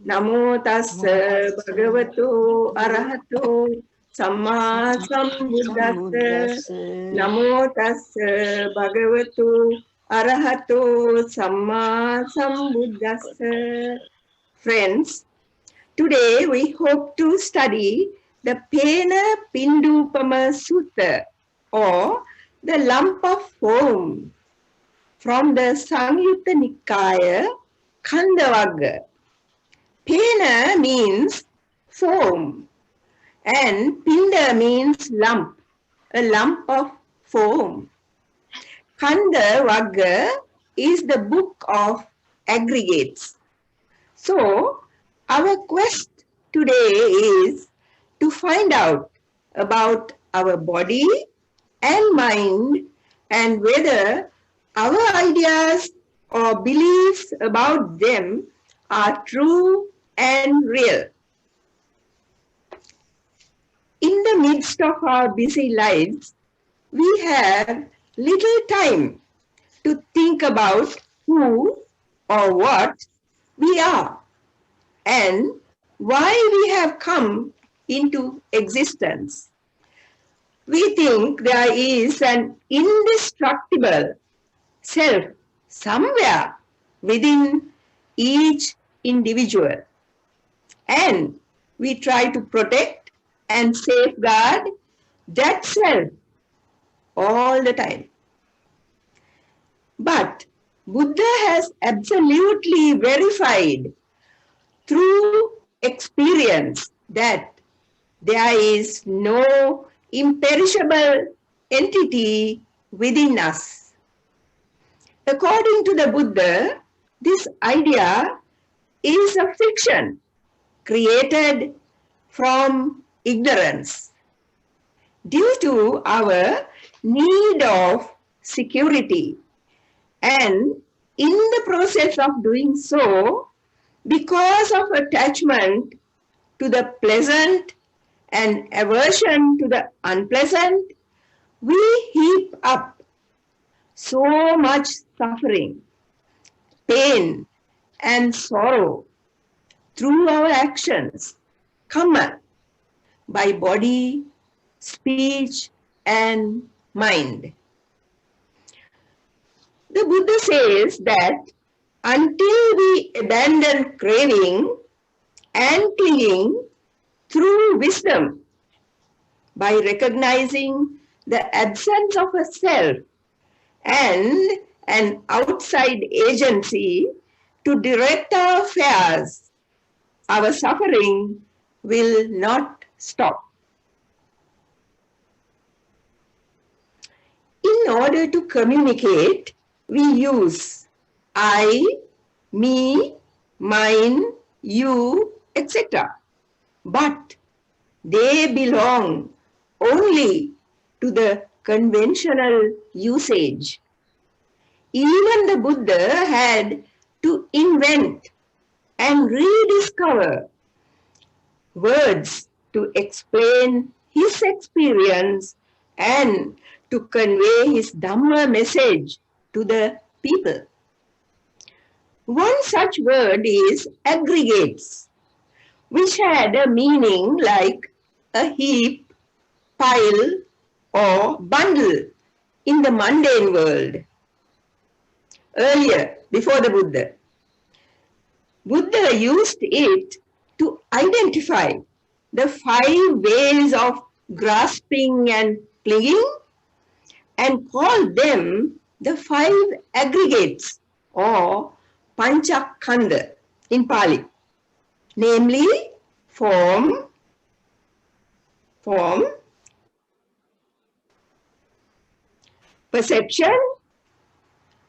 Namo tassa bhagavato arahato samma sambuddhassa. Namo tassa bhagavato arahato samma sambuddhassa. Friends, today we hope to study the Phenapindupama Sutta, or the lump of foam, from the Samyutta Nikaya Khandha Vagga. Phena means foam and Pinda means lump, a lump of foam. Khandha Vagga is the book of aggregates. So, our quest today is to find out about our body and mind and whether our ideas or beliefs about them are true and real. In the midst of our busy lives, we have little time to think about who or what we are and why we have come into existence. We think there is an indestructible self somewhere within each individual, and we try to protect and safeguard that self all the time. But Buddha has absolutely verified through experience that there is no imperishable entity within us. According to the Buddha, this idea is a fiction created from ignorance due to our need of security, and in the process of doing so, because of attachment to the pleasant and aversion to the unpleasant, we heap up so much suffering, pain, and sorrow through our actions, karma, by body, speech, and mind. The Buddha says that until we abandon craving and clinging through wisdom, by recognizing the absence of a self and an outside agency to direct our affairs, our suffering will not stop. In order to communicate, we use I, me, mine, you, etc. But they belong only to the conventional usage. Even the Buddha had to invent and rediscover words to explain his experience and to convey his Dhamma message to the people. One such word is aggregates, which had a meaning like a heap, pile, or bundle in the mundane world. Earlier, before the Buddha used it to identify the 5 ways of grasping and clinging and called them the 5 aggregates or Pancha Khandha in Pali, namely form, perception,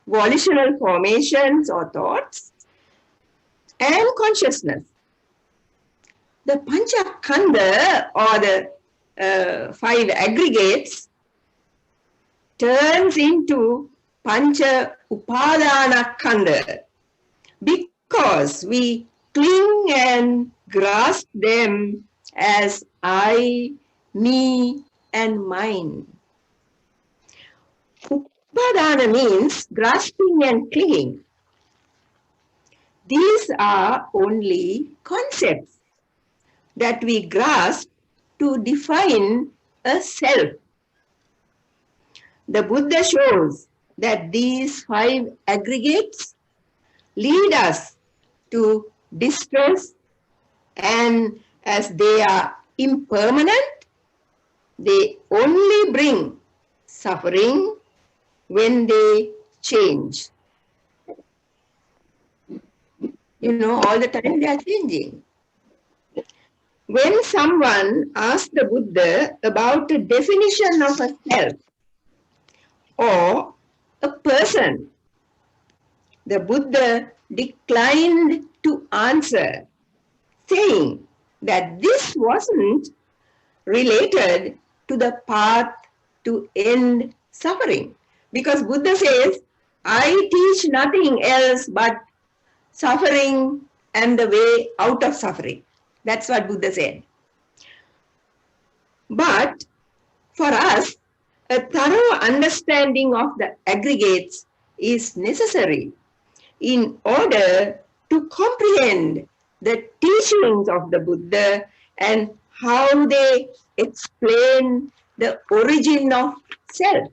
volitional formations or thoughts, and consciousness. The Pancha Khandha, or the 5 aggregates, turns into Pancha Upadana Khandha because we cling and grasp them as I, me, and mine. Upadana means grasping and clinging. These are only concepts that we grasp to define a self. The Buddha shows that these 5 aggregates lead us to distress, and as they are impermanent, they only bring suffering when they change. All the time they are changing. When someone asks the Buddha about the definition of a self or a person, the Buddha declined to answer, saying that this wasn't related to the path to end suffering. Because Buddha says, I teach nothing else but suffering and the way out of suffering. That's what Buddha said. But for us, a thorough understanding of the aggregates is necessary in order to comprehend the teachings of the Buddha and how they explain the origin of self.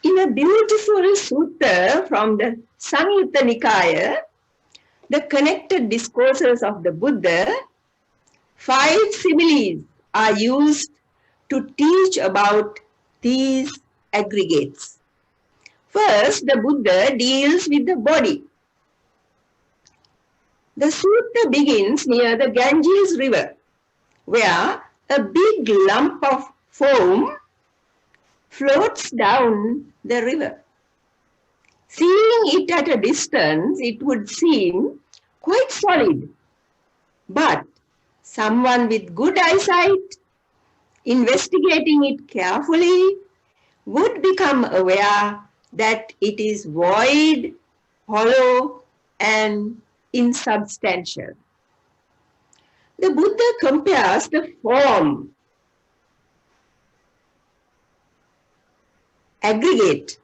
In a beautiful sutta from the Samyutta Nikaya, the connected discourses of the Buddha, 5 similes are used to teach about these aggregates. First, the Buddha deals with the body. The sutta begins near the Ganges river, where a big lump of foam floats down the river. Seeing it at a distance, it would seem quite solid. But someone with good eyesight, investigating it carefully, would become aware that it is void, hollow, and insubstantial. The Buddha compares the form, aggregate,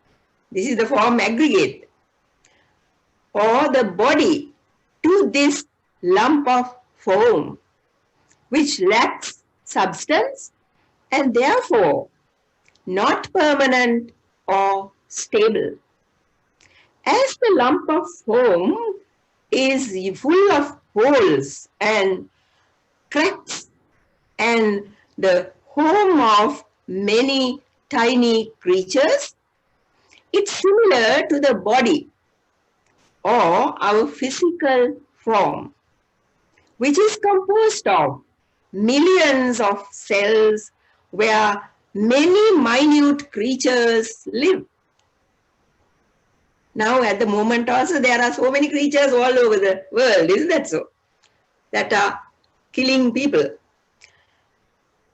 this is the form aggregate, or the body, to this lump of foam, which lacks substance and therefore not permanent or stable. As the lump of foam is full of holes and cracks and the home of many tiny creatures, it's similar to the body or our physical form, which is composed of millions of cells where many minute creatures live. Now at the moment also there are so many creatures all over the world, isn't that so? That are killing people.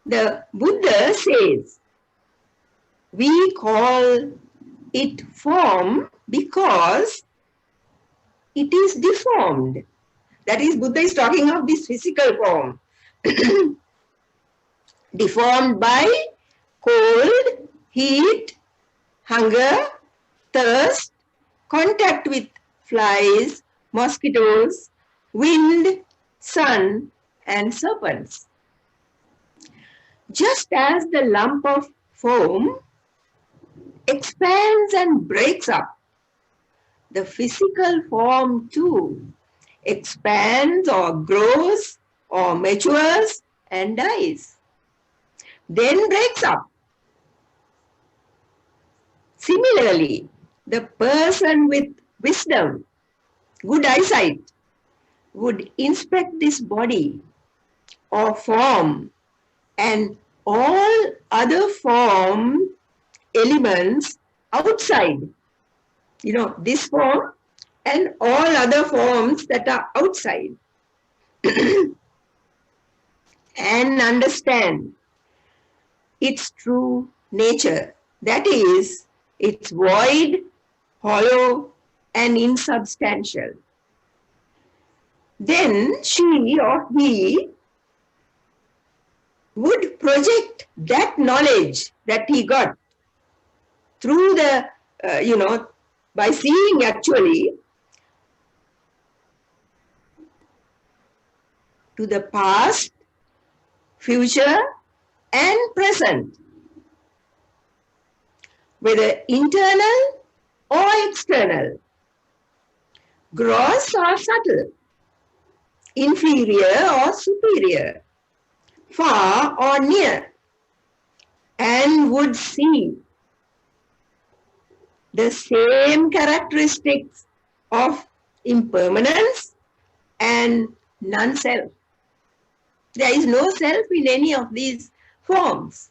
The Buddha says, we call it form because it is deformed. That is, Buddha is talking of this physical form. Deformed by cold, heat, hunger, thirst, contact with flies, mosquitoes, wind, sun, and serpents. Just as the lump of foam expands and breaks up, the physical form too expands or grows or matures and dies, then breaks up. Similarly, the person with wisdom, good eyesight, would inspect this body or form and all other form elements outside. This form and all other forms that are outside. And understand its true nature. That is, it's void, hollow, and insubstantial. Then she or he would project that knowledge that he got through the, By seeing actually to the past, future and present, whether internal or external, gross or subtle, inferior or superior, far or near, and would see the same characteristics of impermanence and non-self. There is no self in any of these forms.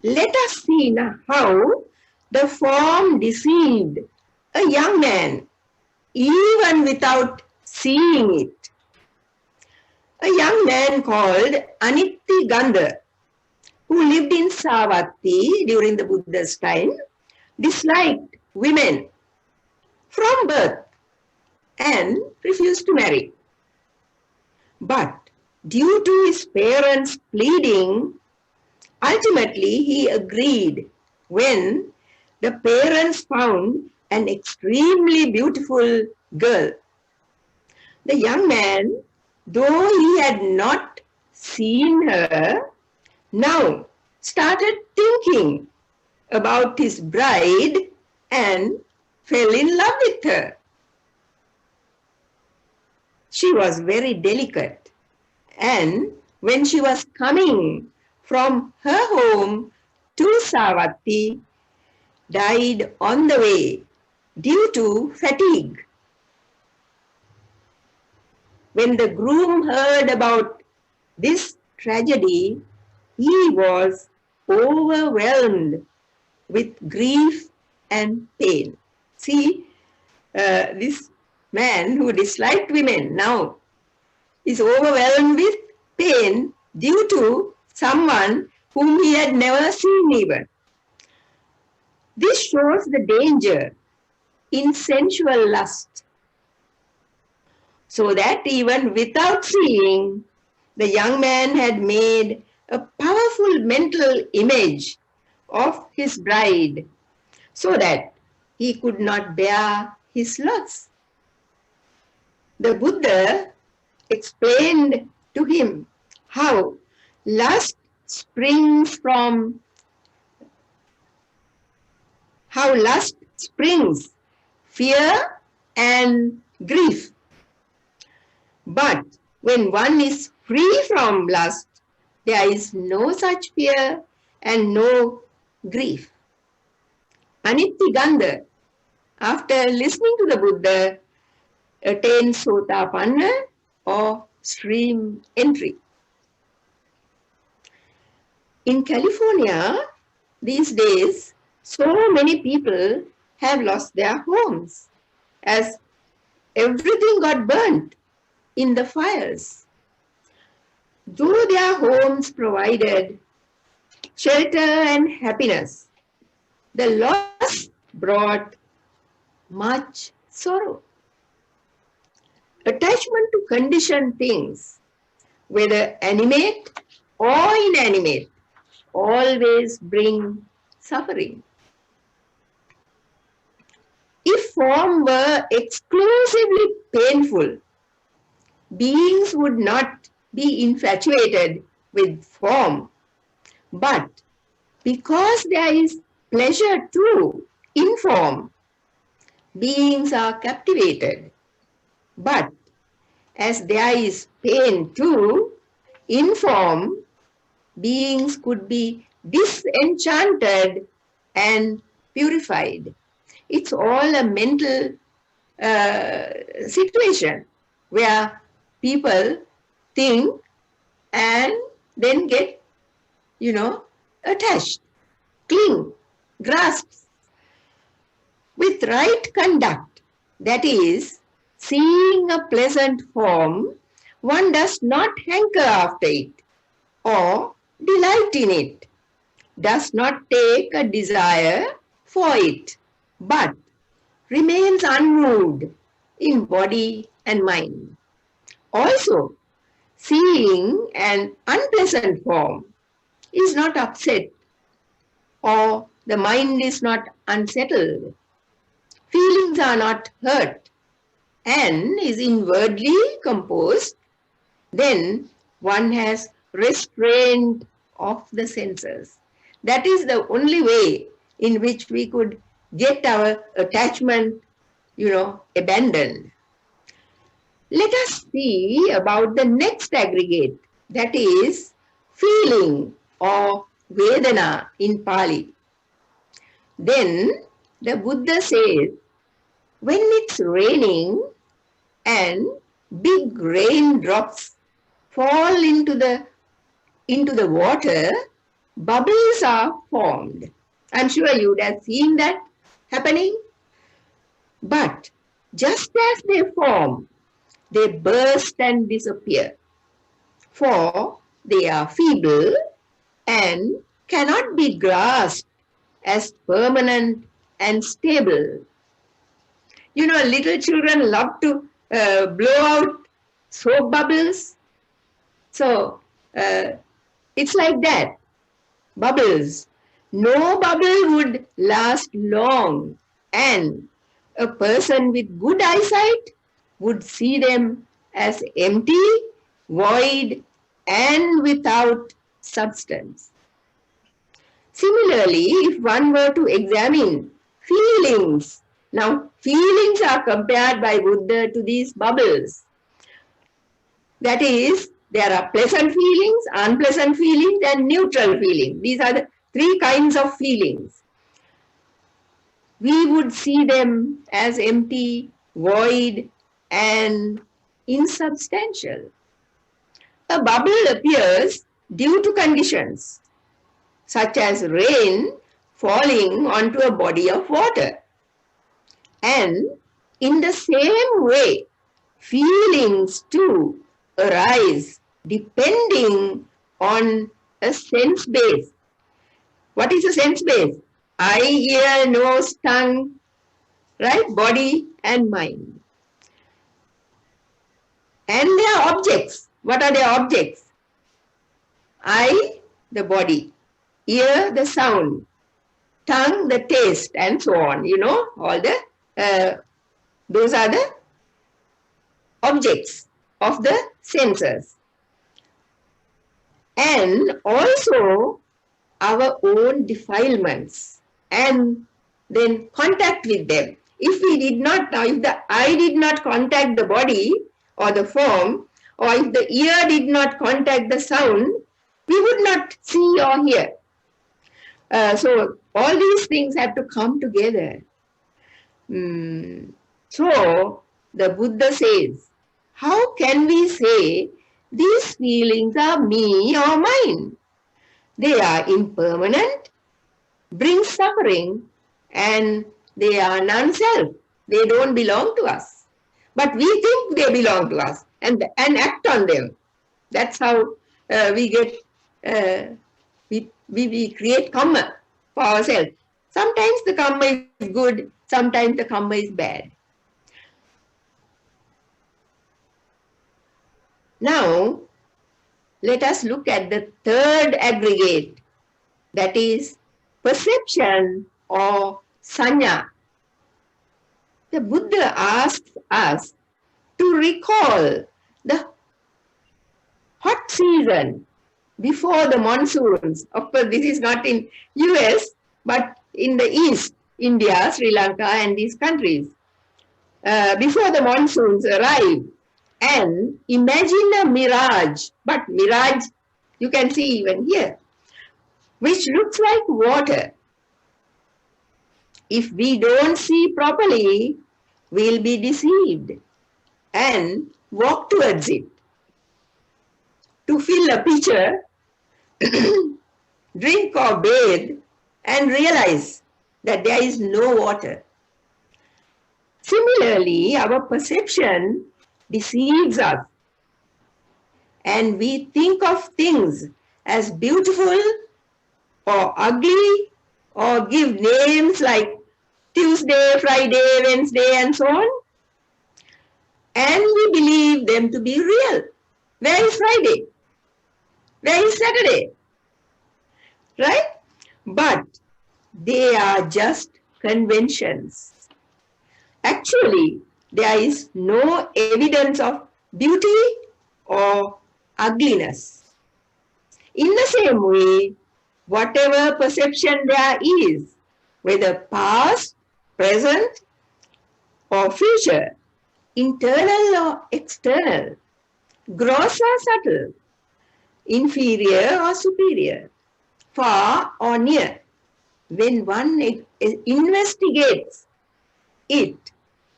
Let us see now how the form deceived a young man even without seeing it. A young man called Anitya Khandha, who lived in Savatthi during the Buddha's time, disliked women from birth and refused to marry. But due to his parents' pleading, ultimately he agreed when the parents found an extremely beautiful girl. The young man, though he had not seen her, now started thinking about his bride and fell in love with her. She was very delicate, and when she was coming from her home to Savatthi, died on the way due to fatigue. When the groom heard about this tragedy, he was overwhelmed with grief and pain. See, this man who disliked women now is overwhelmed with pain due to someone whom he had never seen even. This shows the danger in sensual lust, so that even without seeing, the young man had made a powerful mental image of his bride, so that he could not bear his loss. The Buddha explained to him how lust springs fear and grief. But when one is free from lust, there is no such fear and no grief. Anitya Khandha, after listening to the Buddha, attained Sotapanna or stream entry. In California, these days, so many people have lost their homes as everything got burnt in the fires. Though their homes provided shelter and happiness, the loss brought much sorrow. Attachment to conditioned things, whether animate or inanimate, always bring suffering. If form were exclusively painful, beings would not be infatuated with form. But because there is pleasure too in form, beings are captivated. But as there is pain too in form, beings could be disenchanted and purified. It's all a mental situation where people think and then get, attached, cling, grasp. With right conduct, that is, seeing a pleasant form, one does not hanker after it or delight in it, does not take a desire for it, but remains unmoved in body and mind. Also, seeing an unpleasant form is not upset or the mind is not unsettled. feelings are not hurt and is inwardly composed, then one has restraint of the senses. That is the only way in which we could get our attachment, abandoned. Let us see about the next aggregate, that is feeling or Vedana in Pali. Then the Buddha says, when it's raining and big raindrops fall into the water, bubbles are formed. I'm sure you would have seen that happening. But just as they form, they burst and disappear, for they are feeble and cannot be grasped as permanent and stable. Little children love to blow out soap bubbles. So it's like that, bubbles. No bubble would last long, and a person with good eyesight would see them as empty, void, and without substance. Similarly, if one were to examine feelings, now feelings are compared by Buddha to these bubbles. That is, there are pleasant feelings, unpleasant feelings, and neutral feelings. These are the three kinds of feelings. We would see them as empty, void, and insubstantial. A bubble appears due to conditions, such as rain falling onto a body of water. And in the same way, feelings too arise depending on a sense base. What is a sense base? Eye, ear, nose, tongue, right? Body and mind. And they are objects. What are their objects? Eye, the body. Ear, the sound. Tongue, the taste, and so on. All those are the objects of the senses. And also our own defilements, and then contact with them. If the eye did not contact the body or the form, or if the ear did not contact the sound, we would not see or hear. So all these things have to come together. So the Buddha says, how can we say these feelings are me or mine? They are impermanent, bring suffering, and they are non-self. They don't belong to us. But we think they belong to us and act on them. That's how we create karma for ourselves. Sometimes the karma is good, sometimes the karma is bad. Now, let us look at the third aggregate, that is perception or sanya. The Buddha asks us to recall the hot season before the monsoons. Of course, this is not in US, but in the East, India, Sri Lanka, and these countries. Before the monsoons arrive, and imagine a mirage, but mirage you can see even here, which looks like water. If we don't see properly, we'll be deceived and walk towards it. To fill a pitcher, drink or bathe, and realize that there is no water. Similarly, our perception deceives us, and we think of things as beautiful or ugly, or give names like Tuesday, Friday, Wednesday, and so on, and we believe them to be real. Where is Friday? Where is Saturday? Right? But they are just conventions. Actually, there is no evidence of beauty or ugliness. In the same way, whatever perception there is, whether past, present, or future, internal or external, gross or subtle, inferior or superior, far or near, when one investigates it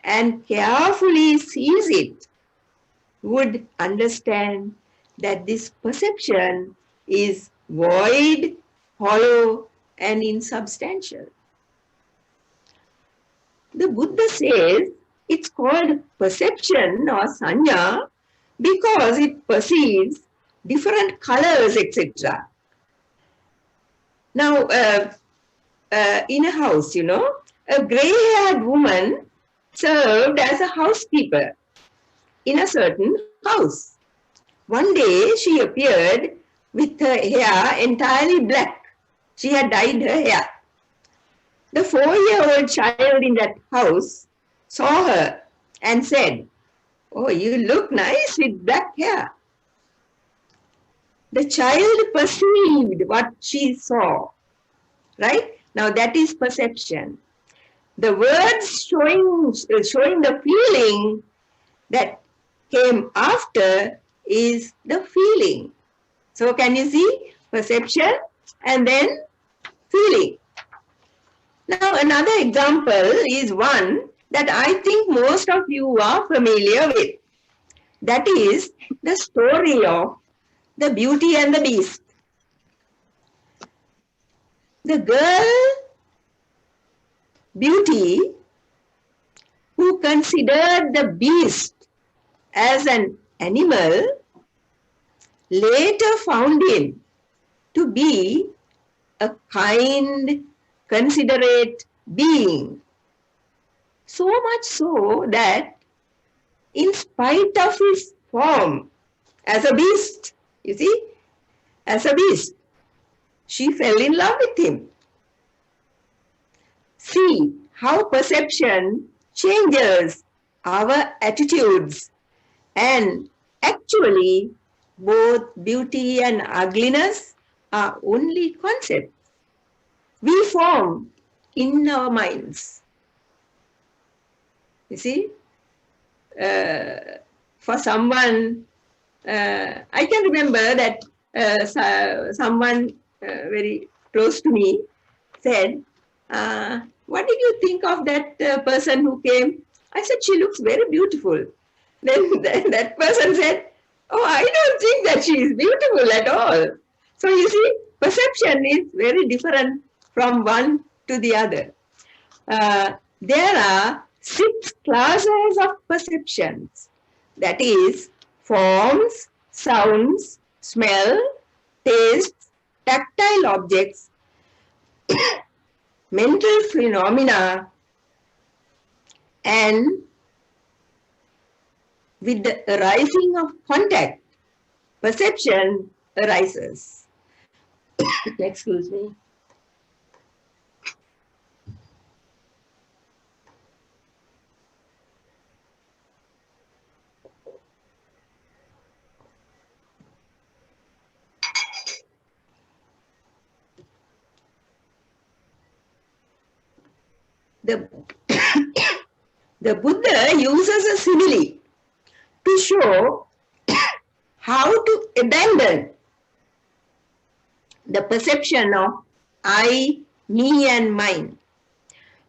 and carefully sees it, would understand that this perception is void, hollow, and insubstantial. The Buddha says it's called perception or sanya because it perceives different colors, etc. Now, in a house, a gray-haired woman served as a housekeeper in a certain house. One day she appeared with her hair entirely black. She had dyed her hair. The 4-year-old child in that house saw her and said, "Oh, you look nice with black hair." The child perceived what she saw, right? Now that is perception. The words showing the feeling that came after is the feeling. So can you see perception and then feeling? Now another example is one that I think most of you are familiar with. That is the story of the Beauty and the Beast. The girl Beauty, who considered the beast as an animal, later found him to be a kind, considerate being. So much so that in spite of his form as a beast, you see, as a beast, she fell in love with him. See how perception changes our attitudes, and actually both beauty and ugliness are only concepts we form in our minds. You see, for someone, I can remember that someone very close to me said, "What did you think of that person who came?" I said, "She looks very beautiful." Then that person said, "Oh, I don't think that she is beautiful at all." So you see, perception is very different from one to the other. There are 6 classes of perceptions. That is, forms, sounds, smell, tastes, tactile objects, mental phenomena, and with the arising of contact, perception arises. Excuse me. The Buddha uses a simile to show how to abandon the perception of I, me, and mine.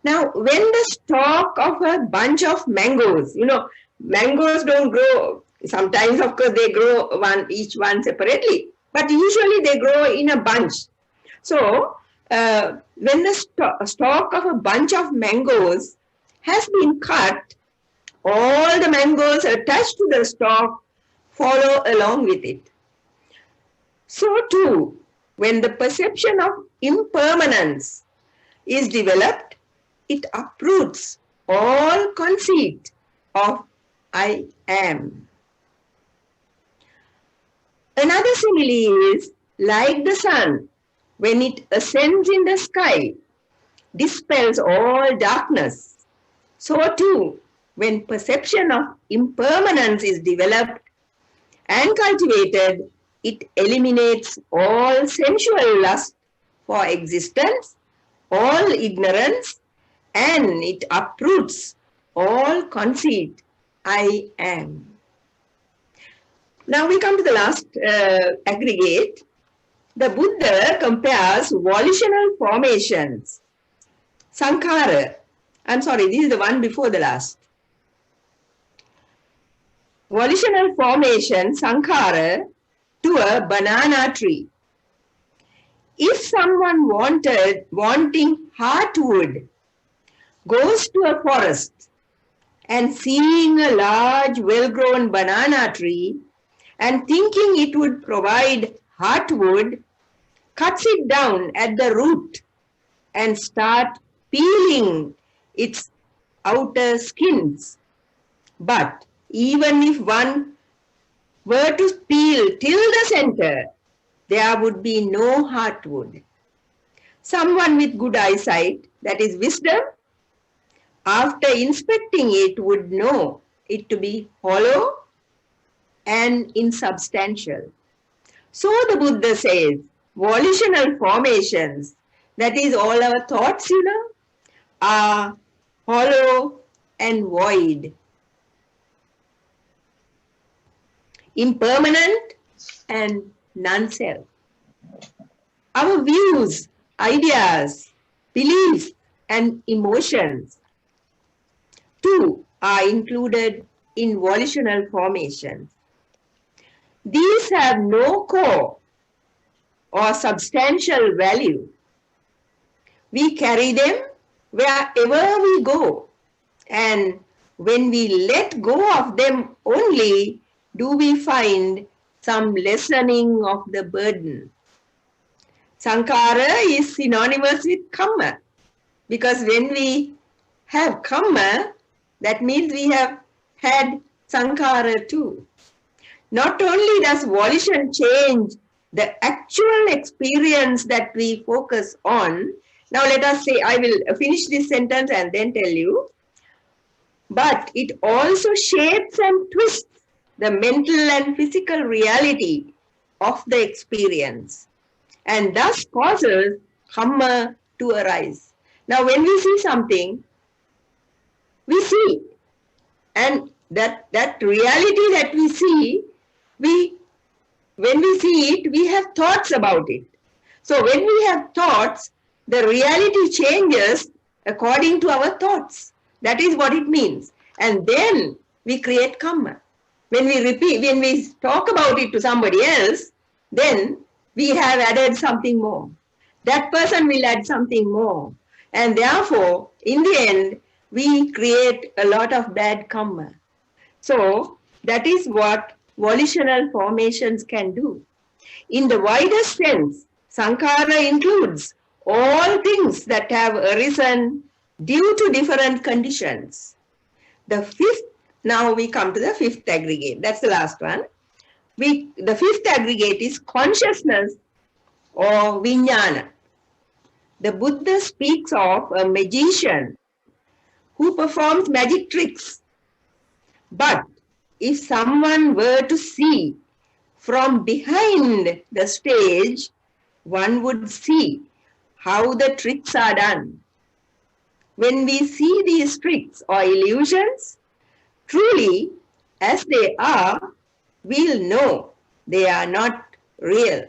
Now, when the stalk of a bunch of mangoes, mangoes don't grow. Sometimes, of course, they grow each one separately, but usually they grow in a bunch. So, when the stalk of a bunch of mangoes has been cut, all the mangoes attached to the stalk follow along with it. So too, when the perception of impermanence is developed, it uproots all conceit of I am. Another simile is like the sun, when it ascends in the sky, dispels all darkness. So too, when perception of impermanence is developed and cultivated, it eliminates all sensual lust for existence, all ignorance, and it uproots all conceit, I am. Now we come to the last aggregate. The Buddha compares volitional formations, sankhara. I'm sorry, this is the one before the last. Volitional formation, sankhara, to a banana tree. If someone wanting heartwood goes to a forest and seeing a large, well-grown banana tree and thinking it would provide heartwood, cuts it down at the root and start peeling its outer skins. But even if one were to peel till the center, there would be no heartwood. Someone with good eyesight, that is wisdom, after inspecting it would know it to be hollow and insubstantial. So the Buddha says, volitional formations, that is all our thoughts, are hollow and void, impermanent and non-self. Our views, ideas, beliefs and emotions too are included in volitional formations. These have no core or substantial value. We carry them wherever we go, and when we let go of them only do we find some lessening of the burden. Sankhara is synonymous with kamma, because when we have kamma, that means we have had sankhara too. Not only does volition change the actual experience that we focus on, now let us say, I will finish this sentence and then tell you, but it also shapes and twists the mental and physical reality of the experience and thus causes kamma to arise. Now when we see something, we see, and that reality that we see, when we see it, we have thoughts about it. So when we have thoughts, the reality changes according to our thoughts. That is what it means. And then we create kamma. When we talk about it to somebody else, then we have added something more. That person will add something more. And therefore, in the end, we create a lot of bad kamma. So that is what volitional formations can do. In the widest sense, sankhara includes all things that have arisen due to different conditions. Now we come to the fifth aggregate. That's the last one. The fifth aggregate is consciousness or vijnana. The Buddha speaks of a magician who performs magic tricks. But if someone were to see from behind the stage, one would see how the tricks are done. When we see these tricks or illusions, truly as they are, we'll know they are not real.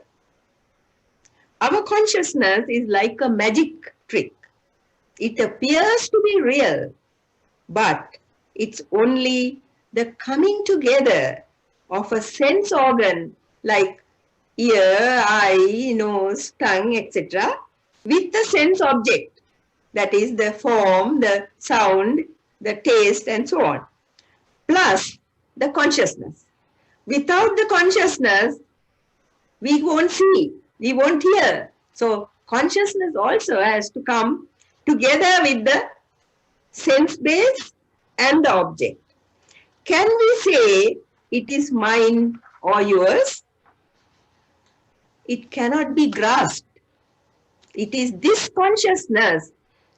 Our consciousness is like a magic trick. It appears to be real, but it's only the coming together of a sense organ like ear, eye, nose, tongue, etc. with the sense object, that is the form, the sound, the taste and so on, plus the consciousness. Without the consciousness, we won't see, we won't hear. So consciousness also has to come together with the sense base and the object. Can we say it is mine or yours? It cannot be grasped. It is this consciousness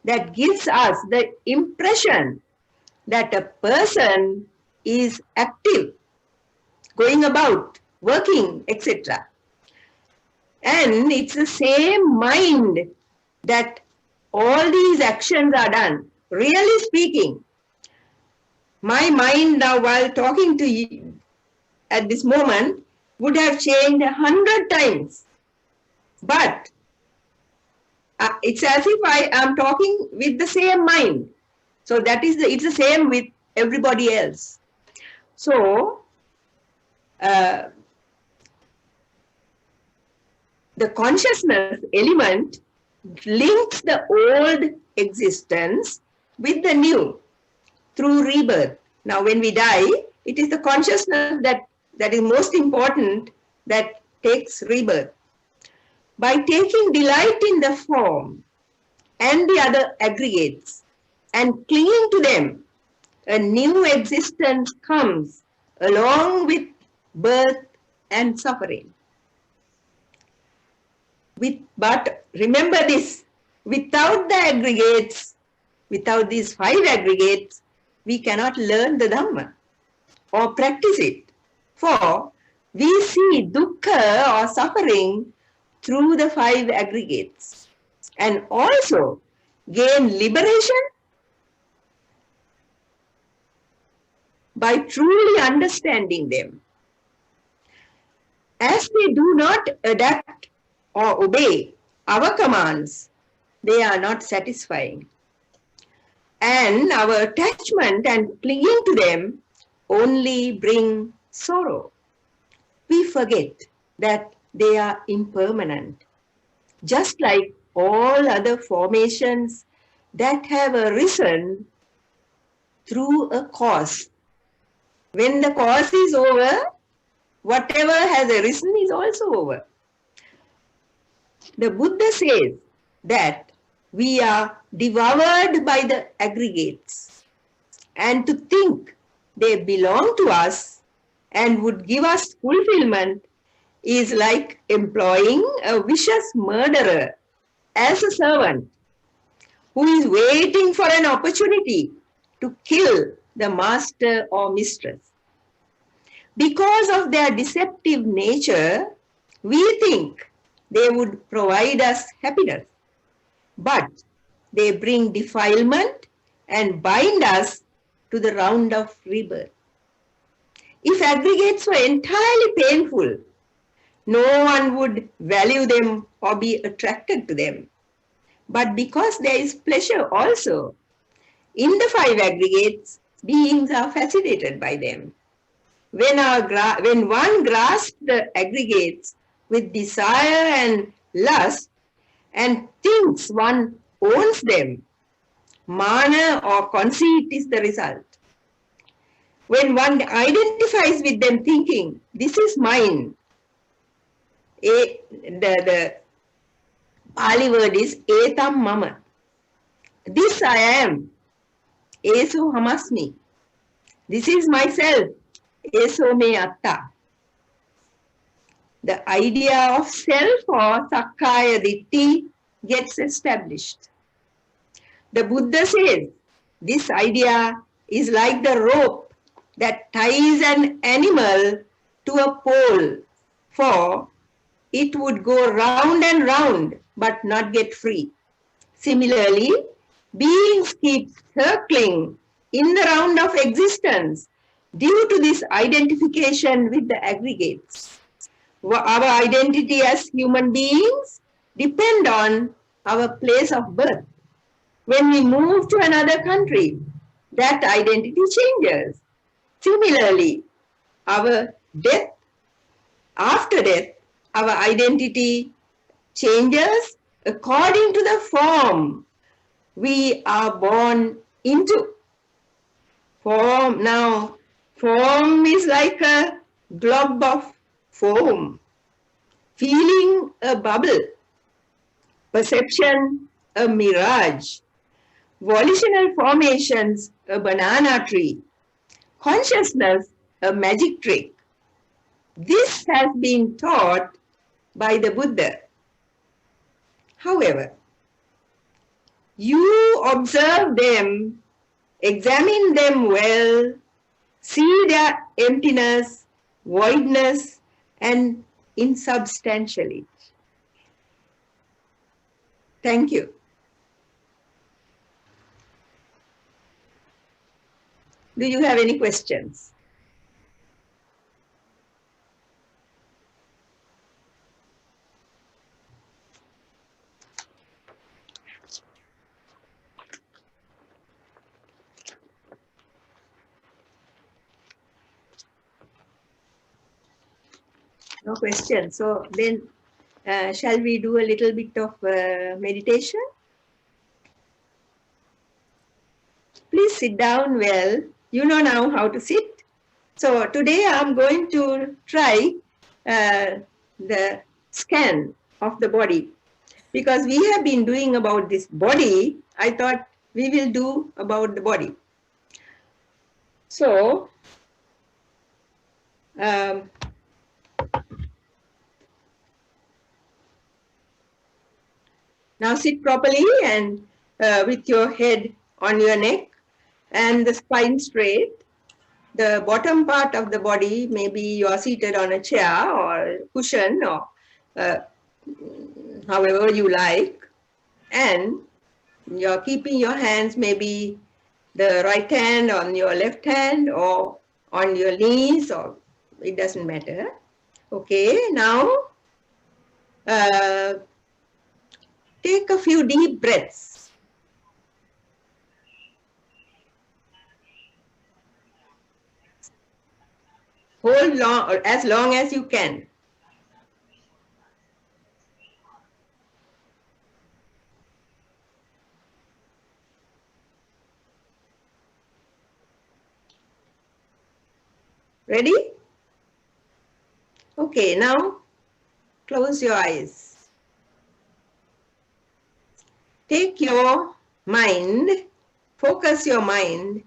that gives us the impression that a person is active, going about, working, etc. And it's the same mind that all these actions are done. Really speaking, my mind now while talking to you at this moment would have changed 100 times. But it's as if I am talking with the same mind. So that is it's the same with everybody else. So the consciousness element links the old existence with the new through rebirth. Now when we die, it is the consciousness that is most important that takes rebirth. By taking delight in the form and the other aggregates and clinging to them, a new existence comes along with birth and suffering. But remember this, without the aggregates, without these 5 aggregates, we cannot learn the Dhamma or practice it. For we see dukkha or suffering through the 5 aggregates and also gain liberation by truly understanding them. As they do not adapt or obey our commands, they are not satisfying. And our attachment and clinging to them only bring sorrow. We forget that they are impermanent, just like all other formations that have arisen through a cause. When the cause is over, whatever has arisen is also over. The Buddha says that we are devoured by the aggregates, and to think they belong to us and would give us fulfillment is like employing a vicious murderer as a servant who is waiting for an opportunity to kill the master or mistress. Because of their deceptive nature, we think they would provide us happiness, but they bring defilement and bind us to the round of rebirth. If aggregates were entirely painful, no one would value them or be attracted to them. But because there is pleasure also in the 5 aggregates, beings are fascinated by them. When one grasps the aggregates with desire and lust and thinks one owns them, mana or conceit is the result. When one identifies with them thinking, this is mine, the Pali word is etam mama. This I am, eso hamasmi. This is myself, eso me atta. The idea of self or sakkaya ditthi gets established. The Buddha says this idea is like the rope that ties an animal to a pole, for it would go round and round but not get free. Similarly, beings keep circling in the round of existence due to this identification with the aggregates. Our identity as human beings depend on our place of birth. When we move to another country, that identity changes. Similarly, after death, our identity changes according to the form we are born into. Form is like a glob of foam, feeling a bubble, perception a mirage, volitional formations a banana tree, consciousness a magic trick. This has been taught by the Buddha. However, you observe them Examine them well, see their emptiness, voidness, and insubstantiality. Thank you. Do you have any questions? No questions. So then, shall we do a little bit of meditation? Please sit down well. You know now how to sit. So today I'm going to try the scan of the body. Because we have been doing about this body, I thought we will do about the body. So, um, now sit properly and with your head on your neck and the spine straight. The bottom part of the body, maybe you are seated on a chair or cushion or uh, however you like, and you're keeping your hands maybe the right hand on your left hand or on your knees, or it doesn't matter. Okay, now uh, take a few deep breaths. Hold long, or as long as you can. Ready? Okay, now close your eyes. Take your mind, focus your mind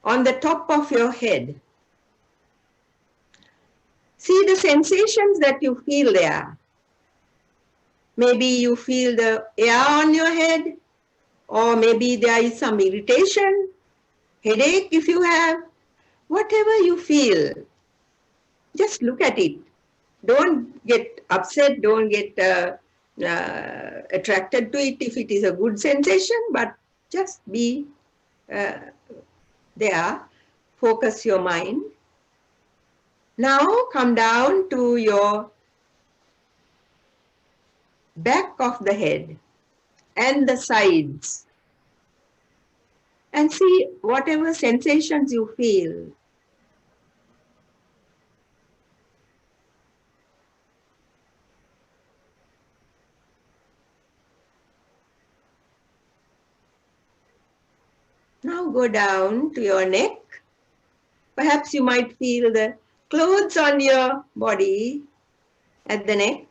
on the top of your head. See the sensations that you feel there. Maybe you feel the air on your head, or maybe there is some irritation, headache if you have. Whatever you feel, just look at it. Don't get upset, don't get attracted to it if it is a good sensation, but just be uh, there, focus your mind. Now come down to your back of the head and the sides and see whatever sensations you feel. Now go down to your neck. Perhaps you might feel the clothes on your body at the neck.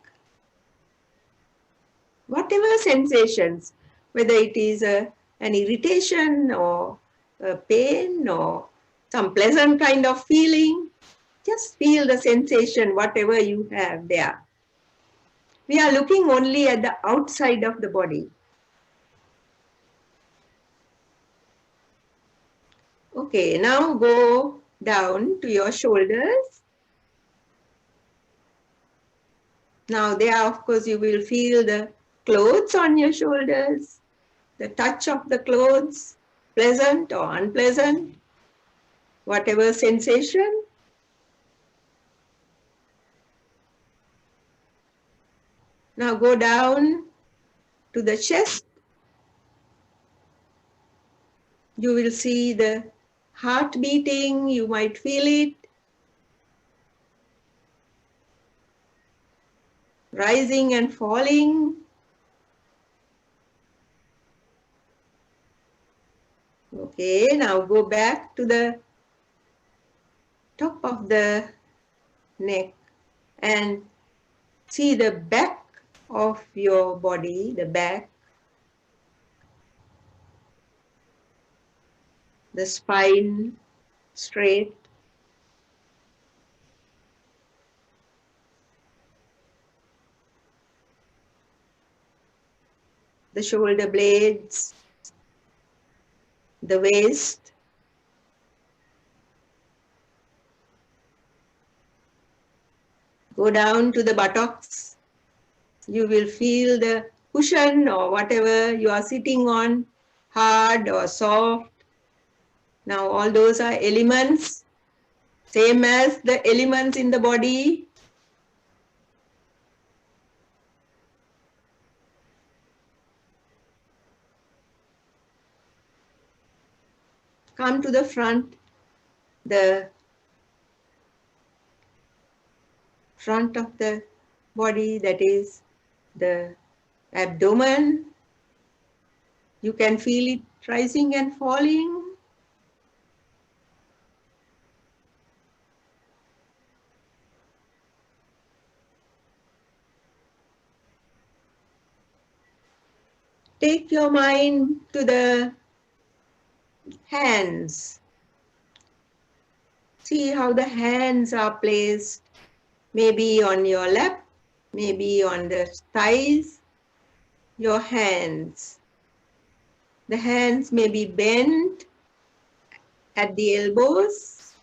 Whatever sensations, whether it is an irritation or a pain or some pleasant kind of feeling, just feel the sensation, whatever you have there. We are looking only at the outside of the body. Okay, now go down to your shoulders. Now there, of course, you will feel the clothes on your shoulders, the touch of the clothes, pleasant or unpleasant, whatever sensation. Now go down to the chest. You will see the heart beating, you might feel it, rising and falling. Okay, now go back to the top of the neck and see the back of your body, the back, the spine straight, the shoulder blades, the waist, go down to the buttocks. You will feel the cushion or whatever you are sitting on, hard or soft. Now all those are elements, same as the elements in the body. Come to the front, the front of the body, that is the abdomen. You can feel it rising and falling. Take your mind to the hands. See how the hands are placed, maybe on your lap, maybe on the thighs, your hands. The hands may be bent at the elbows.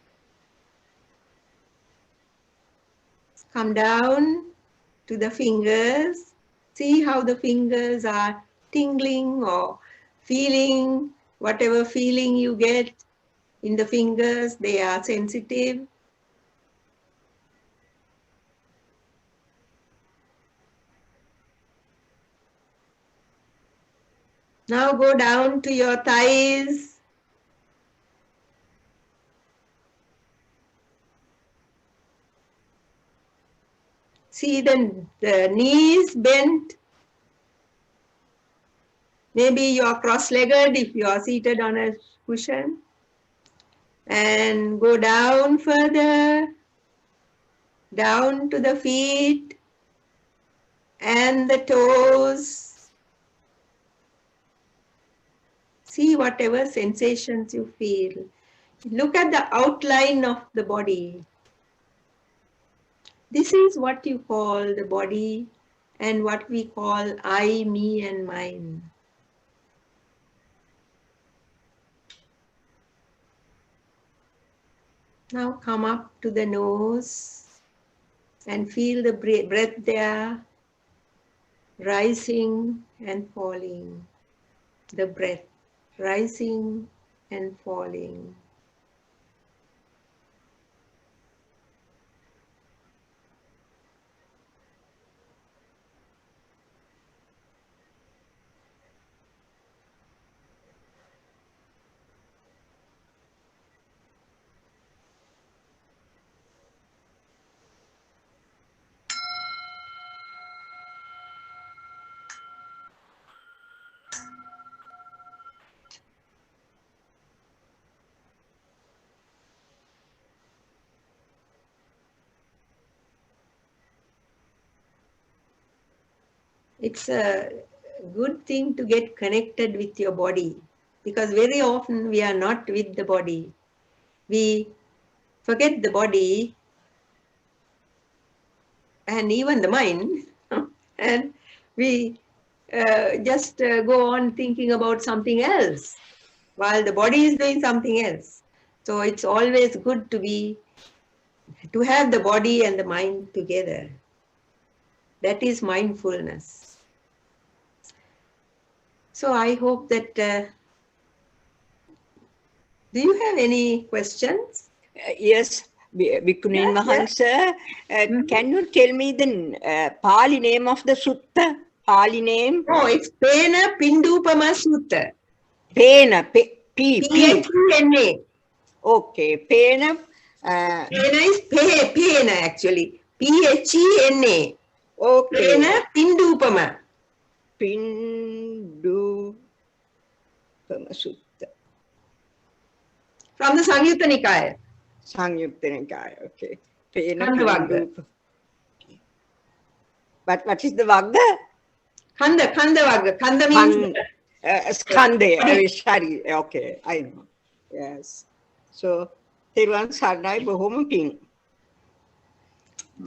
Come down to the fingers. See how the fingers are tingling or feeling, whatever feeling you get in the fingers, they are sensitive. Now go down to your thighs. See the knees bent. Maybe you are cross-legged if you are seated on a cushion. And go down further, down to the feet and the toes. See whatever sensations you feel. Look at the outline of the body. This is what you call the body and what we call I, me and mine. Now come up to the nose and feel the breath there, rising and falling. The breath rising and falling. It's a good thing to get connected with your body, because very often we are not with the body. We forget the body and even the mind and we just go on thinking about something else while the body is doing something else. So it's always good to have the body and the mind together. That is mindfulness. So I hope that, do you have any questions? Yes, Bhikkhunin Mahansa, can you tell me the Pali name of the sutta? Pali name? Oh, it's Phenapindupama Sutta. Phena, P-H-E-N-A. Okay, Phena. Phena is Phena actually. P-H-E-N-A. Okay. Phenapindupama. Pindupama Sutta. From the Samyutta Nikaya. Samyutta Nikaya, okay. Khandha Vagga. But what is the Vagga? Khandha Vagga. Khandha means... Skandhe. Sorry, okay, I know. Yes. So, Thiruvan Sarnai Bohoma Ping.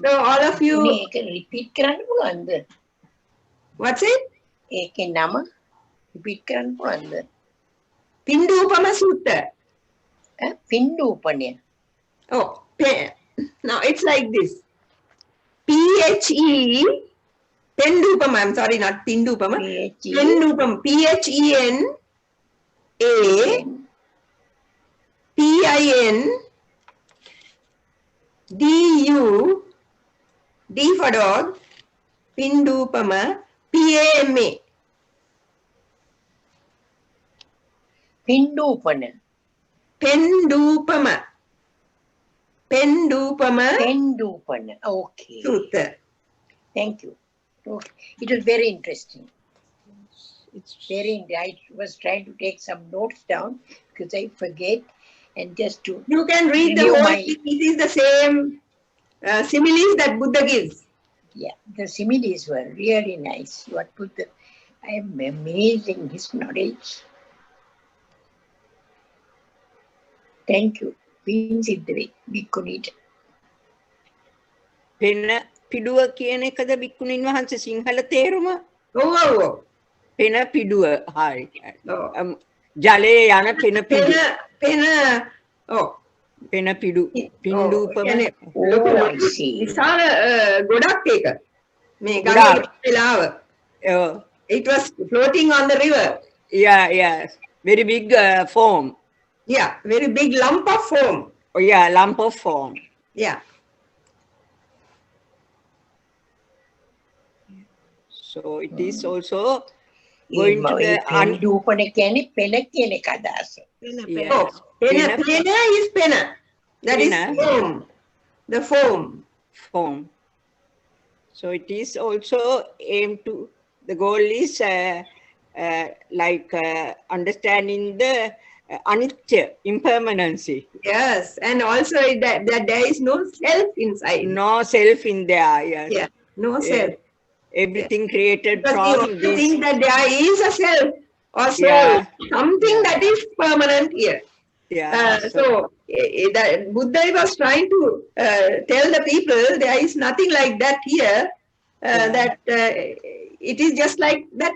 So, all of you... repeat කරන්න පුළුවන්ද? What's it? ඒකේ නම repeat කරන්න පුළුවන්ද? Pindupama Sutta. Pindupanya. Oh, now it's like this. P-H-E, Pendupama, I'm sorry, not Pindupama. P-H-E. Pendupama, P-H-E-N-A, P-I-N, D-U, D for dog, Pindupama, P-A-M-A. Pindupana. Pendupama. Pendupama Pendupana. Okay. Sutta. Thank you. Okay. It was very interesting. It's I was trying to take some notes down because I forget, and just to You can read the renew whole my thing. It is the same similes that Buddha gives. yeah. The similes were really nice. What Buddha, I am amazing his knowledge. Thank you. Pinsidri Bhikkhuneet. පිඩුව කියන එකද බික්කුණින් වහන්සේ සිංහල තේරුම? Oh. පෙන පිඩුව. හරි. Oh. ජලයේ යන පෙන පිඩු. Oh. පෙන පිඩු. පින්ඩූපම. Oh, I see. විශාල ගොඩක් ඒක. මේ ගොඩාක්. ගඟේ වෙලාව. Oh. It was floating on the river. Yeah. Very big foam. Yeah, very big lump of foam. Oh, yeah, lump of foam. Yeah. So it is also going to the Pendupana කියන්නේ පෙළ කියන එක අදහස. yeah. Oh, pena is pena. That is Pena. foam. The foam. Foam. So it is also aimed to, the goal is like understanding the anitya, impermanency. Yes, and also that there is no self inside. No self in there, yes. Yeah, no self. Everything created Because from you this. think that there is a self or soul, Yeah. something that is permanent here. Yeah. So the Buddha was trying to tell the people there is nothing like that here. That it is just like that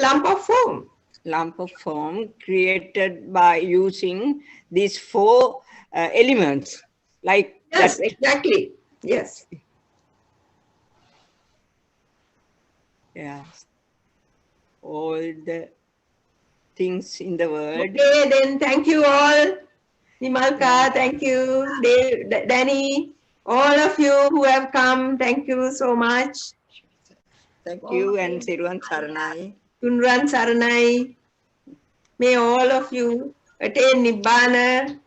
lump of foam. Lump of foam created by using these four elements, like Yes, that. exactly. Yes. Yeah. All the things in the world. Okay, then thank you all. Nimalka, thank you. Dave, Danny, all of you who have come, thank you so much. Thank you and Siruan Saranai. Tunran Saranai. May all of you attain Nibbana